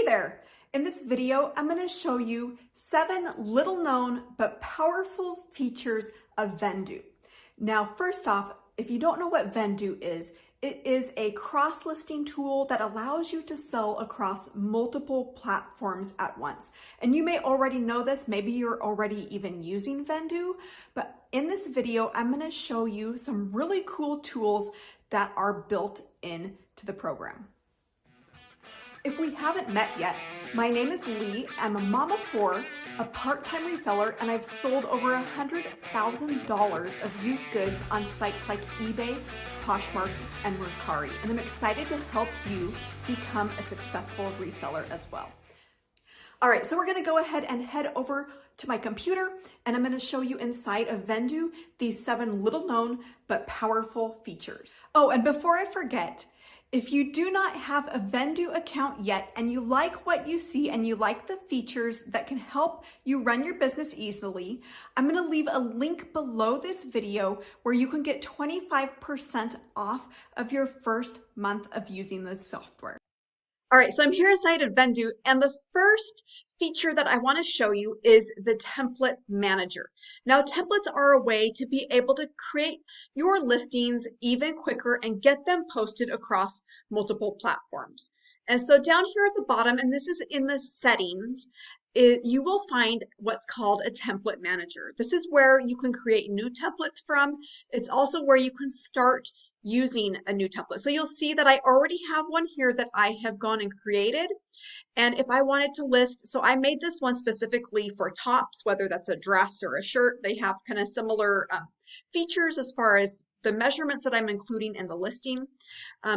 there! In this video, I'm going to show you 7 little known but powerful features of Vendoo. Now, first off, if you don't know what Vendoo is, it is a cross-listing tool that allows you to sell across multiple platforms at once. And you may already know this, maybe you're already even using Vendoo, but in this video, I'm going to show you some really cool tools that are built into the program. If we haven't met yet, my name is Lee. I'm a mom of 4, a part-time reseller, and I've sold over $100,000 of used goods on sites like eBay, Poshmark, and Mercari. And I'm excited to help you become a successful reseller as well. All right, so we're gonna go ahead and head over to my computer, and I'm gonna show you inside of Vendoo these 7 little known but powerful features. Oh, and before I forget, if you do not have a Vendoo account yet and you like what you see and you like the features that can help you run your business easily, I'm going to leave a link below this video where you can get 25% off of your first month of using this software. All right, so I'm here inside of Vendoo, and the first feature that I want to show you is the template manager. Now, templates are a way to be able to create your listings even quicker and get them posted across multiple platforms. And so down here at the bottom, and this is in the settings, you will find what's called a template manager. This is where you can create new templates from. It's also where you can start using a new template. So you'll see that I already have one here that I have gone and created. And if I wanted to list, so I made this one specifically for tops, whether that's a dress or a shirt. They have kind of similar features as far as the measurements that I'm including in the listing.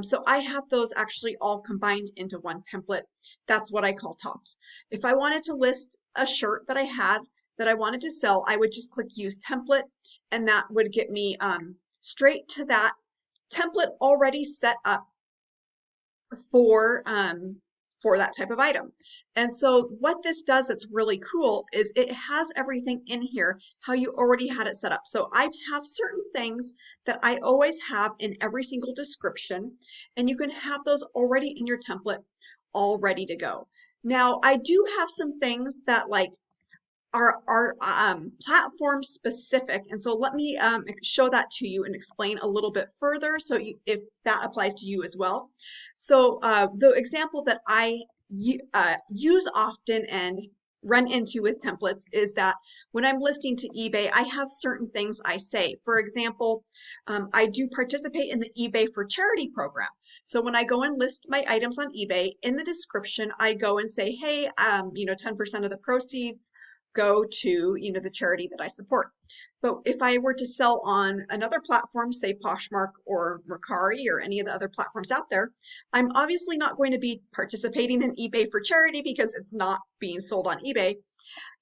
So I have those actually all combined into one template. That's what I call tops. If I wanted to list a shirt that I had that I wanted to sell, I would just click use template, and that would get me straight to that template already set up for that type of item. And so what this does that's really cool is it has everything in here how you already had it set up. So I have certain things that I always have in every single description, and you can have those already in your template all ready to go. Now, I do have some things that are platform specific, and so let me show that to you and explain a little bit further so if that applies to you as well. So the example that I use often and run into with templates is that when I'm listing to eBay, I have certain things I say. For example, I do participate in the eBay for Charity program. So when I go and list my items on eBay, in the description, I go and say, hey, 10% of the proceeds go to the charity that I support. But if I were to sell on another platform, say Poshmark or Mercari or any of the other platforms out there, I'm obviously not going to be participating in eBay for Charity because it's not being sold on eBay.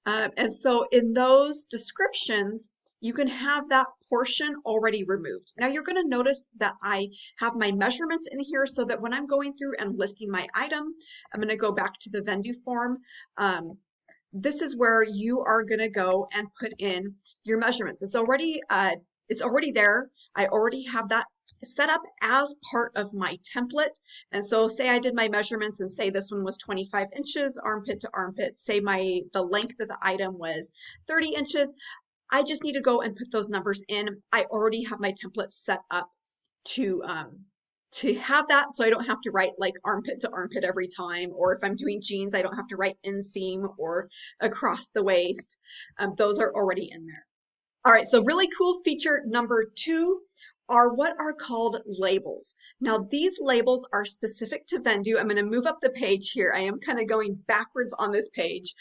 And so in those descriptions, you can have that portion already removed. Now you're going to notice that I have my measurements in here so that when I'm going through and listing my item, I'm going to go back to the Vendoo form. This is where you are going to go and put in your measurements. It's already there. I already have that set up as part of my template. And so say I did my measurements and say this one was 25 inches, armpit to armpit. Say the length of the item was 30 inches. I just need to go and put those numbers in. I already have my template set up to have that, so I don't have to write like armpit to armpit every time, or if I'm doing jeans, I don't have to write inseam or across the waist. Those are already in there. All right, so really cool feature number 2 are what are called labels. Now these labels are specific to Vendoo. I'm going to move up the page here. I am kind of going backwards on this page.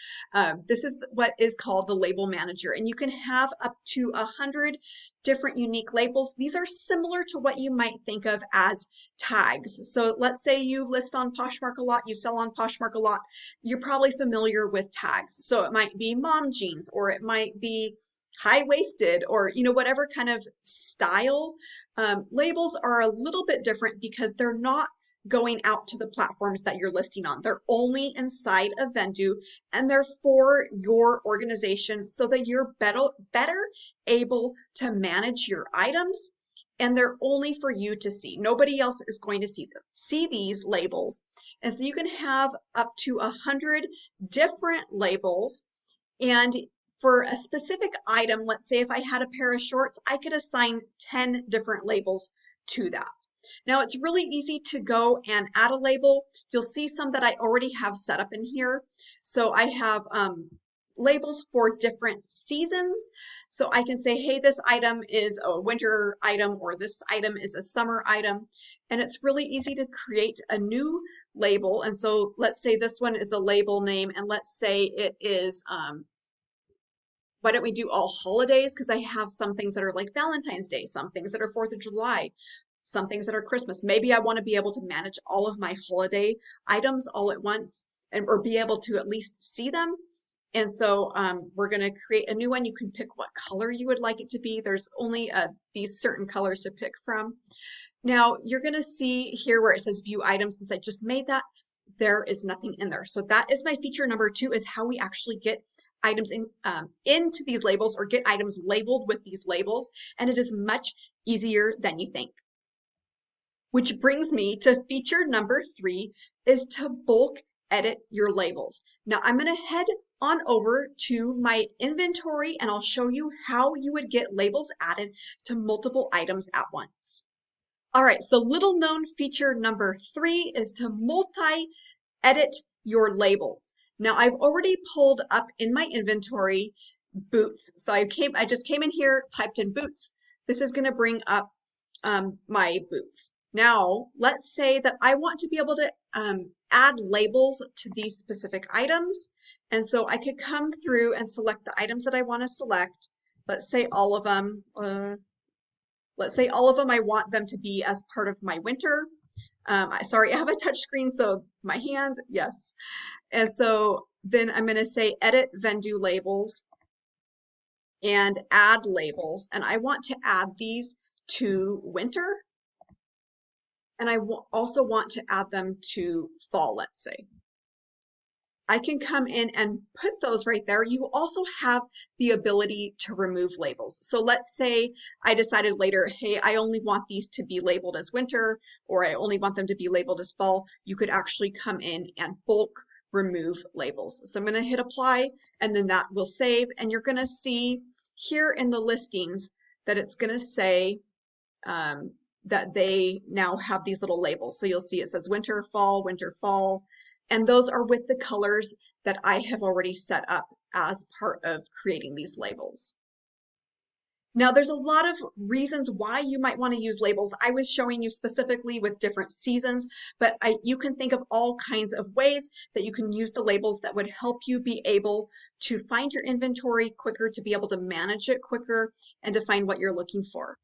This is what is called the label manager, and you can have up to 100 different unique labels. These are similar to what you might think of as tags. So let's say you list on Poshmark a lot, you sell on Poshmark a lot, you're probably familiar with tags. So it might be mom jeans, or it might be high-waisted, or whatever kind of style. Labels are a little bit different because they're not going out to the platforms that you're listing on. They're only inside of Vendoo, and they're for your organization so that you're better able to manage your items and they're only for you to see. Nobody else is going to see them. See these labels. And so you can have up to 100 different labels. And for a specific item, let's say if I had a pair of shorts, I could assign 10 different labels to that. Now it's really easy to go and add a label. You'll see some that I already have set up in here. So I have labels for different seasons. So I can say, hey, this item is a winter item, or this item is a summer item. And it's really easy to create a new label. And so let's say this one is a label name, and let's say it is, why don't we do all holidays? Because I have some things that are like Valentine's Day, some things that are 4th of July, some things that are Christmas. Maybe I want to be able to manage all of my holiday items all at once, or be able to at least see them. And so we're going to create a new one. You can pick what color you would like it to be. There's only these certain colors to pick from. Now you're going to see here where it says view items, since I just made that, there is nothing in there. So that is my feature number 2, is how we actually get items into these labels, or get items labeled with these labels. And it is much easier than you think. Which brings me to feature number 3, is to bulk edit your labels. Now I'm going to head on over to my inventory, and I'll show you how you would get labels added to multiple items at once. All right, so little known feature number 3 is to multi-edit your labels. Now I've already pulled up in my inventory boots. So I just came in here, typed in boots. This is going to bring up my boots. Now let's say that I want to be able to add labels to these specific items. And so I could come through and select the items that I want to select. Let's say all of them. Let's say all of them, I want them to be as part of my winter. Sorry, I have a touch screen, so my hand, yes. And so then I'm going to say edit Vendoo labels and add labels. And I want to add these to winter. And I also want to add them to fall, let's say. I can come in and put those right there. You also have the ability to remove labels. So let's say I decided later, hey, I only want these to be labeled as winter, or I only want them to be labeled as fall. You could actually come in and bulk remove labels. So I'm going to hit apply, and then that will save. And you're going to see here in the listings that it's going to say that they now have these little labels. So you'll see it says winter, fall. And those are with the colors that I have already set up as part of creating these labels. Now, there's a lot of reasons why you might want to use labels. I was showing you specifically with different seasons, but you can think of all kinds of ways that you can use the labels that would help you be able to find your inventory quicker, to be able to manage it quicker, and to find what you're looking for.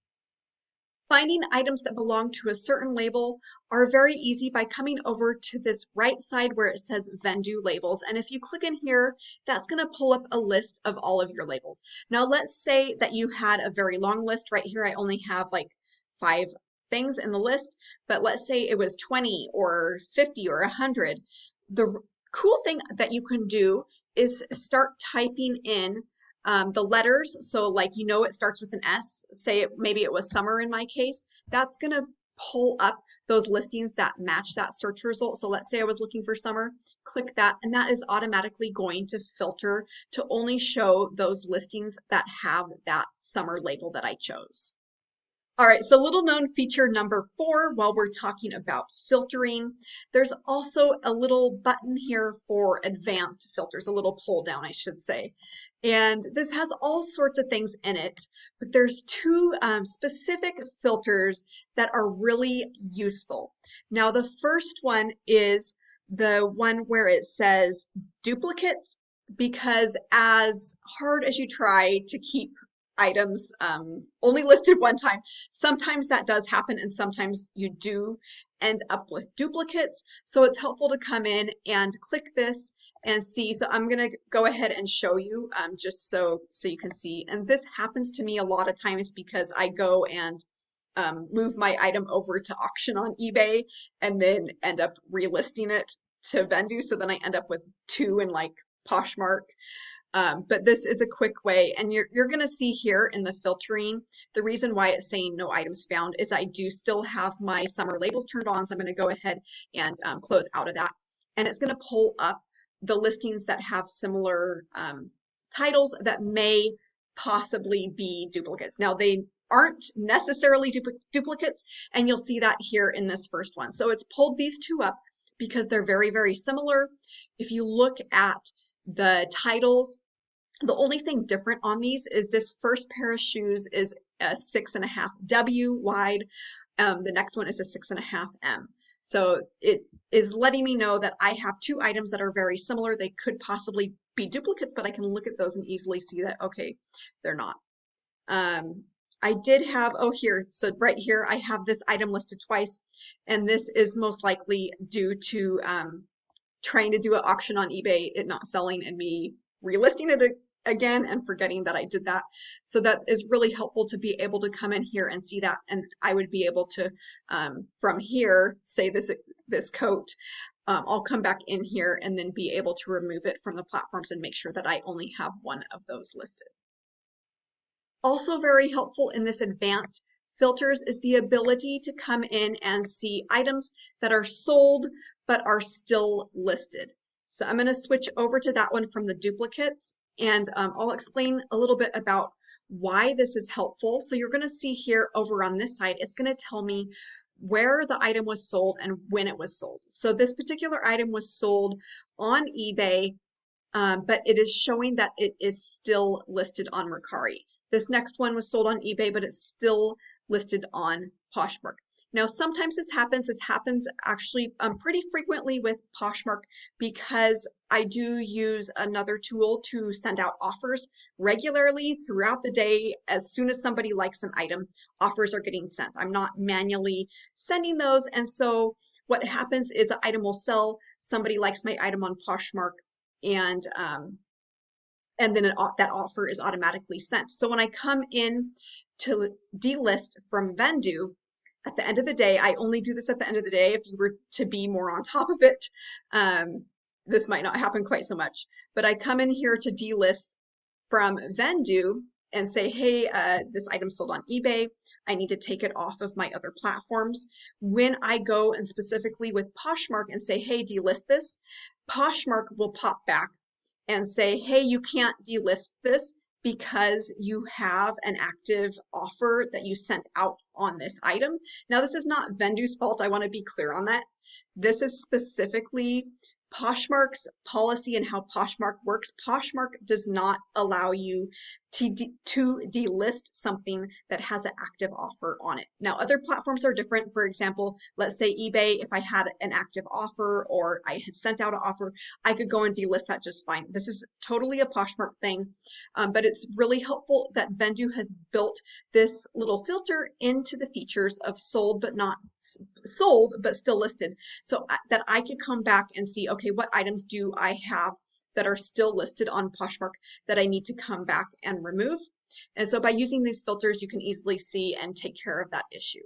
Finding items that belong to a certain label are very easy by coming over to this right side where it says Vendoo Labels. And if you click in here, that's going to pull up a list of all of your labels. Now, let's say that you had a very long list. Right here, I only have like 5 things in the list, but let's say it was 20 or 50 or 100. The cool thing that you can do is start typing in the letters. So like, it starts with an S, say maybe it was summer in my case, that's going to pull up those listings that match that search result. So let's say I was looking for summer, click that, and that is automatically going to filter to only show those listings that have that summer label that I chose. All right, so little known feature number 4, while we're talking about filtering, there's also a little button here for advanced filters, a little pull down, I should say. And this has all sorts of things in it, but there's 2 specific filters that are really useful. Now, the first one is the one where it says duplicates, because as hard as you try to keep items only listed one time, sometimes that does happen, and sometimes you do end up with duplicates. So it's helpful to come in and click this and see. So I'm going to go ahead and show you just so you can see. And this happens to me a lot of times because I go and move my item over to auction on eBay and then end up relisting it to Vendoo. So then I end up with 2 in like Poshmark. But this is a quick way, and you're going to see here in the filtering, the reason why it's saying no items found is I do still have my summer labels turned on, so I'm going to go ahead and close out of that. And it's going to pull up the listings that have similar titles that may possibly be duplicates. Now, they aren't necessarily duplicates, and you'll see that here in this first one. So it's pulled these two up because they're very, very similar. If you look at the titles, the only thing different on these is this first pair of shoes is a 6.5 W wide. The next one is a 6.5 M. So it is letting me know that I have two items that are very similar. They could possibly be duplicates, but I can look at those and easily see that, okay, they're not. I did have, oh here, so right here, I have this item listed twice, and this is most likely due to trying to do an auction on eBay, it not selling, and me relisting it again and forgetting that I did that. So that is really helpful to be able to come in here and see that, and I would be able to, from here, say this coat, I'll come back in here and then be able to remove it from the platforms and make sure that I only have one of those listed. Also very helpful in this advanced filters is the ability to come in and see items that are sold but are still listed. So I'm going to switch over to that one from the duplicates, and I'll explain a little bit about why this is helpful. So you're going to see here over on this side, it's going to tell me where the item was sold and when it was sold. So this particular item was sold on eBay, but it is showing that it is still listed on Mercari. This next one was sold on eBay, but it's still listed on Poshmark. Now, sometimes this happens actually pretty frequently with Poshmark because I do use another tool to send out offers regularly throughout the day. As soon as somebody likes an item, offers are getting sent. I'm not manually sending those. And so what happens is an item will sell, somebody likes my item on Poshmark, and then that offer is automatically sent. So when I come in to delist from Vendoo, at the end of the day, I only do this at the end of the day. If you were to be more on top of it, this might not happen quite so much. But I come in here to delist from Vendoo and say, hey, this item sold on eBay. I need to take it off of my other platforms. When I go and specifically with Poshmark and say, hey, delist this, Poshmark will pop back and say, hey, you can't delist this because you have an active offer that you sent out on this item. Now, this is not Vendoo's fault. I want to be clear on that. This is specifically Poshmark's policy and how Poshmark works. Poshmark does not allow you to delist something that has an active offer on it. Now, other platforms are different. For example, let's say eBay, if I had an active offer or I had sent out an offer, I could go and delist that just fine. This is totally a Poshmark thing, but it's really helpful that Vendoo has built this little filter into the features of sold but not sold but still listed, so that I could come back and see, okay, what items do I have that are still listed on Poshmark that I need to come back and remove. And so by using these filters, you can easily see and take care of that issue.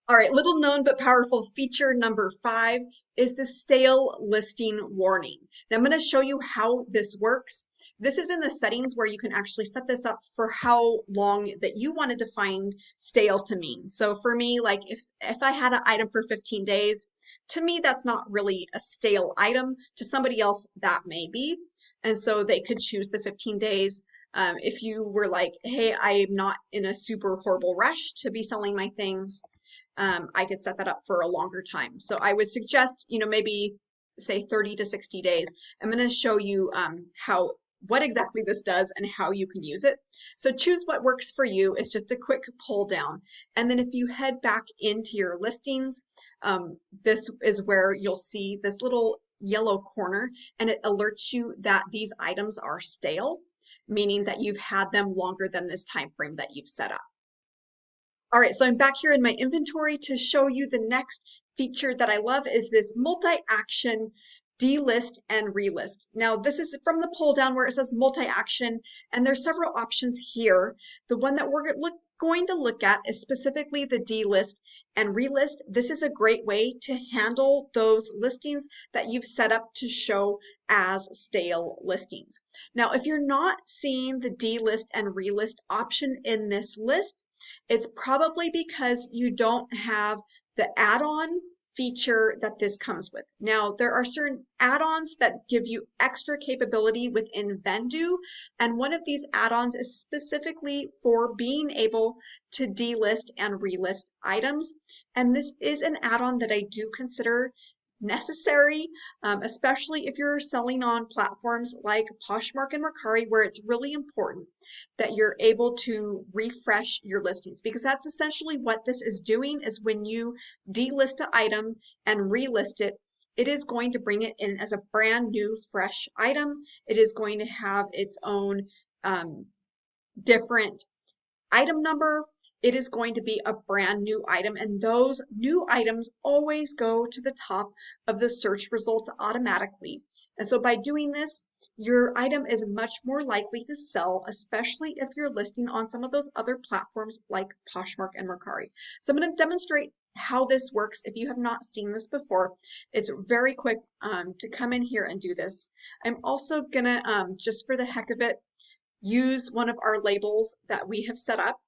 All right, little known but powerful feature number 5 is the stale listing warning. Now I'm going to show you how this works. This is in the settings where you can actually set this up for how long that you want to define stale to mean. So for me, like if I had an item for 15 days, to me, that's not really a stale item. To somebody else, that may be. And so they could choose the 15 days. If you were like, hey, I'm not in a super horrible rush to be selling my things, I could set that up for a longer time. So I would suggest, maybe say 30 to 60 days. I'm going to show you what exactly this does and how you can use it. So choose what works for you. It's just a quick pull down. And then if you head back into your listings, this is where you'll see this little yellow corner, and it alerts you that these items are stale, meaning that you've had them longer than this time frame that you've set up. All right, so I'm back here in my inventory to show you the next feature that I love is this multi-action delist and relist. Now this is from the pull down where it says multi-action, and there's several options here. The one that we're going to look at is specifically the delist and relist. This is a great way to handle those listings that you've set up to show as stale listings. Now, if you're not seeing the delist and relist option in this list, it's probably because you don't have the add-on feature that this comes with. Now, there are certain add-ons that give you extra capability within Vendoo, and one of these add-ons is specifically for being able to delist and relist items. And this is an add-on that I do consider necessary, especially if you're selling on platforms like Poshmark and Mercari, where it's really important that you're able to refresh your listings, because that's essentially what this is doing. Is when you delist an item and relist it, it is going to bring it in as a brand new fresh item. It is going to have its own different item number. It is going to be a brand new item, and those new items always go to the top of the search results automatically. And so by doing this, your item is much more likely to sell, especially if you're listing on some of those other platforms like Poshmark and Mercari. So I'm going to demonstrate how this works if you have not seen this before. It's very quick to come in here and do this. I'm also going to, just for the heck of it, use one of our labels that we have set up.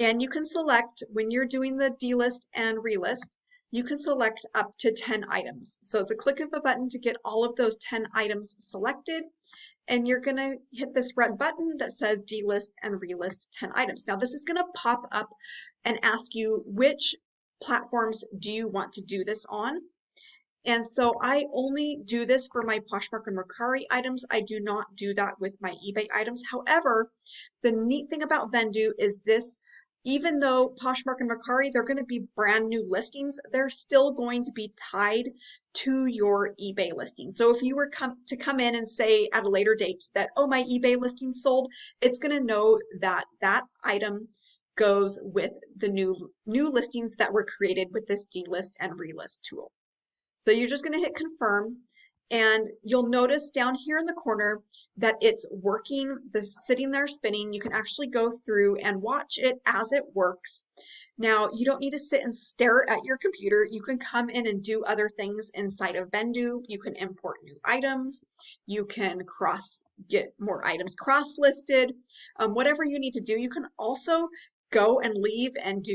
And you can select, when you're doing the delist and relist, you can select up to 10 items. So it's a click of a button to get all of those 10 items selected. And you're going to hit this red button that says delist and relist 10 items. Now this is going to pop up and ask you which platforms do you want to do this on. And so I only do this for my Poshmark and Mercari items. I do not do that with my eBay items. However, the neat thing about Vendoo is this: even though Poshmark and Mercari, they're going to be brand new listings, they're still going to be tied to your eBay listing. So if you were to come in and say at a later date that, oh, my eBay listing sold, it's going to know that that item goes with the new listings that were created with this delist and relist tool. So you're just going to hit confirm, and you'll notice down here in the corner that it's working, sitting there spinning. You can actually go through and watch it as it works. Now, you don't need to sit and stare at your computer. You can come in and do other things inside of Vendoo. You can import new items. You can get more items cross-listed. Whatever you need to do. You can also go and leave and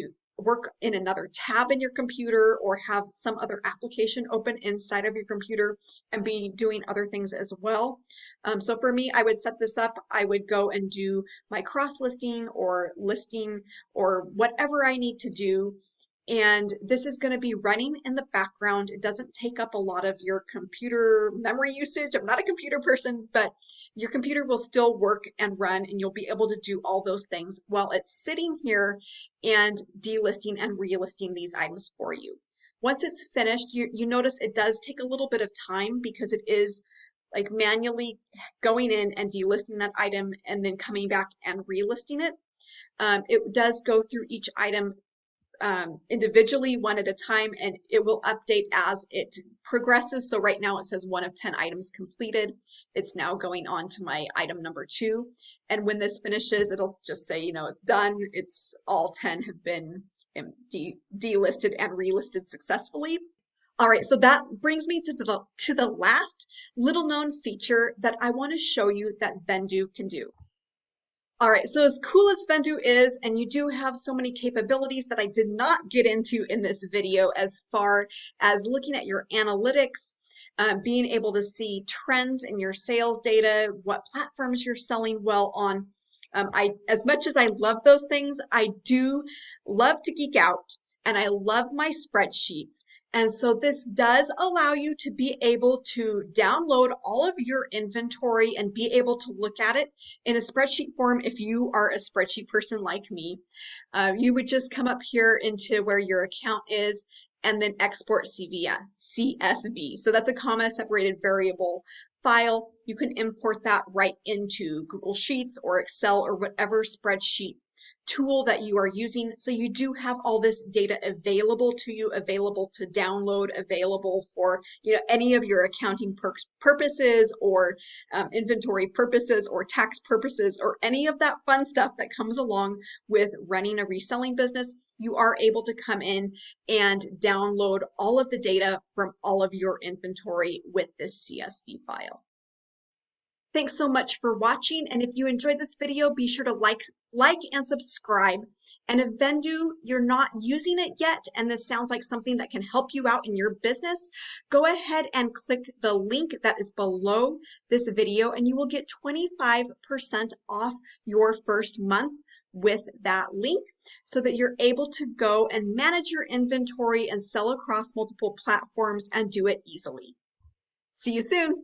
work in another tab in your computer, or have some other application open inside of your computer and be doing other things as well. So for me, I would set this up. I would go and do my cross-listing or listing or whatever I need to do. And this is going to be running in the background. It doesn't take up a lot of your computer memory usage. I'm not a computer person, but your computer will still work and run, and you'll be able to do all those things while it's sitting here and delisting and relisting these items for you. Once it's finished, you notice it does take a little bit of time, because it is like manually going in and delisting that item and then coming back and relisting it. It does go through each item individually, one at a time, and it will update as it progresses. So right now it says 1 of 10 items completed. It's now going on to my item number 2. And when this finishes, it'll just say, it's done. It's all 10 have been delisted and relisted successfully. All right, so that brings me to the last little known feature that I want to show you that Vendoo can do. All right, so as cool as Vendoo is, and you do have so many capabilities that I did not get into in this video, as far as looking at your analytics, being able to see trends in your sales data, what platforms you're selling well on. As much as I love those things, I do love to geek out, and I love my spreadsheets. And so this does allow you to be able to download all of your inventory and be able to look at it in a spreadsheet form. If you are a spreadsheet person like me, you would just come up here into where your account is and then export CSV. So that's a comma separated variable file. You can import that right into Google Sheets or Excel or whatever spreadsheet tool that you are using. So you do have all this data available to you, available to download, available for any of your accounting purposes or inventory purposes or tax purposes or any of that fun stuff that comes along with running a reselling business. You are able to come in and download all of the data from all of your inventory with this CSV file. Thanks so much for watching, and if you enjoyed this video, be sure to like and subscribe. And if Vendoo, you're not using it yet, and this sounds like something that can help you out in your business, go ahead and click the link that is below this video, and you will get 25% off your first month with that link so that you're able to go and manage your inventory and sell across multiple platforms and do it easily. See you soon.